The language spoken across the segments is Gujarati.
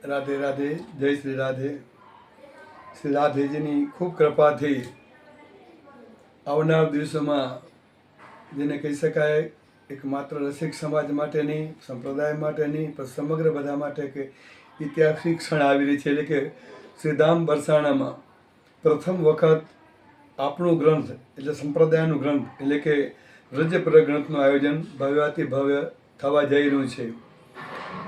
રાધે રાધે. જય શ્રી રાધે. શ્રી રાધેજીની ખૂબ કૃપાથી આવનાર દિવસોમાં જેને કહી શકાય એક માત્ર રસિક સમાજ માટેની, સંપ્રદાય માટેની, પણ સમગ્ર બધા માટે કે ઐતિહાસિક ક્ષણ આવી રહી છે. એટલે કે શ્રીધામ બરસાણામાં પ્રથમ વખત આપણું ગ્રંથ એટલે સંપ્રદાયનું ગ્રંથ એટલે કે વ્રજપ્ર ગ્રંથનું આયોજન ભવ્યાતિ ભવ્ય થવા જઈ રહ્યું છે.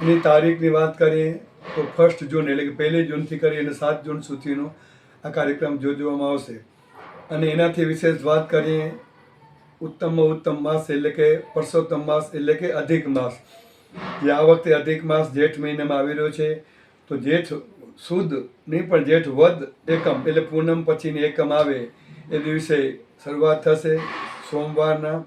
એની તારીખની વાત કરીએ તો 1 જૂન એટલે કે 1 જૂનથી કરી અને 7 જૂન સુધીનો આ કાર્યક્રમ યોજવામાં આવશે. અને એનાથી વિશેષ વાત કરીએ ઉત્તમમાં ઉત્તમ માસ એટલે કે પરસોત્તમ માસ એટલે કે અધિક માસ, જે આ વખતે અધિક માસ જેઠ મહિનામાં આવી રહ્યો છે. તો જેઠ સુદ નહીં પણ જેઠ વદ એકમ એટલે પૂનમ પછીની એકમ આવે એ દિવસે શરૂઆત થશે સોમવારના.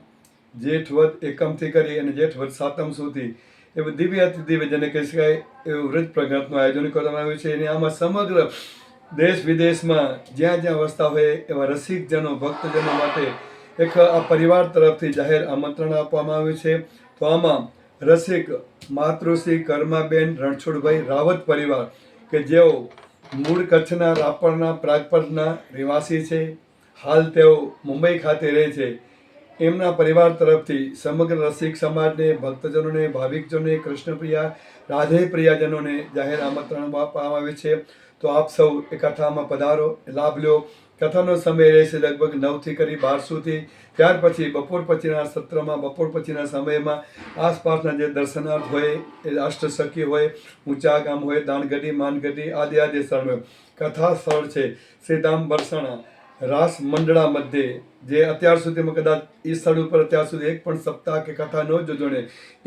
જેઠ વદ એકમથી કરી અને જેઠ વદ સાતમ સુધી એવું દિવ્ય અતિ દિવ્ય જેને કહી શકાય એવું વ્રજ પ્રજ્ઞાનું આયોજન કરવામાં આવ્યું છે. અને આમાં સમગ્ર દેશ વિદેશમાં જ્યાં જ્યાં વસતા હોય એવા રસિકજનો, ભક્તજનો માટે એક આ પરિવાર તરફથી જાહેર આમંત્રણ આપવામાં આવ્યું છે. તો આમાં રસિક માતૃશ્રી કર્માબેન રણછોડભાઈ રાવત પરિવાર કે જેઓ મૂળ કચ્છના રાપરના પ્રાગપરના રહેવાસી છે, હાલ તેઓ મુંબઈ ખાતે રહે છે. એમના પરિવાર તરફથી સમગ્ર રસિક સમાજને, ભક્તજનોને, ભાવિકજનોને, કૃષ્ણપ્રિયા, રાધે પ્રિયાજનોને જાહેર આમંત્રણ આપવામાં આવે છે. તો આપ સૌ એ કથામાં પધારો, લાભ લો. કથાનો સમય રહેશે લગભગ 9 થી કરી 12 સુધી. ત્યાર પછી બપોર પછીના સત્રમાં, બપોર પછીના સમયમાં આસપાસના જે દર્શનાર્થ હોય એ અષ્ટસખી હોય, ઊંચા ગામ હોય, દાણગઢી, માનગઢી આદિ સ્થળ હોય. કથા સ્થળ છે શ્રીધામ બરસાણા રાસ મંડળા મધ્યે, જે અત્યાર સુધીમાં કદાચ એ સ્થળ ઉપર અત્યાર સુધી એક પણ સપ્તાહ કે કથા ન જોજોને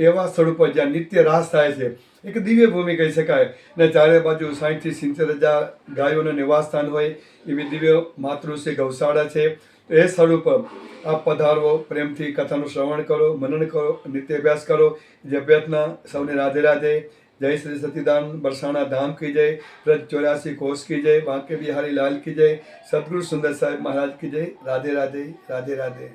એવા સ્થળ ઉપર જ્યાં નિત્ય રાસ થાય છે. એક દિવ્ય ભૂમિ કહી શકાય. ને ચારે બાજુ 60 થી 70,000 ગાયોનું નિવાસસ્થાન હોય એવી દિવ્ય માતૃશ્રી ગૌશાળા છે. એ સ્થળ ઉપર આપ પધારવો, પ્રેમથી કથાનું શ્રવણ કરો, મનન કરો, નિત્ય અભ્યાસ કરો. જે અભ્યર્થના સૌને રાધે રાધે. જય શ્રી સતીદાન બરસાણા ધામ કી જય. વ્રજ 84 કોષ કી જય. બાંકે બિહારી લાલ કી જય. સદગુરુ સુંદર સાહેબ મહારાજ કી જય. રાધે રાધે. રાધે રાધે.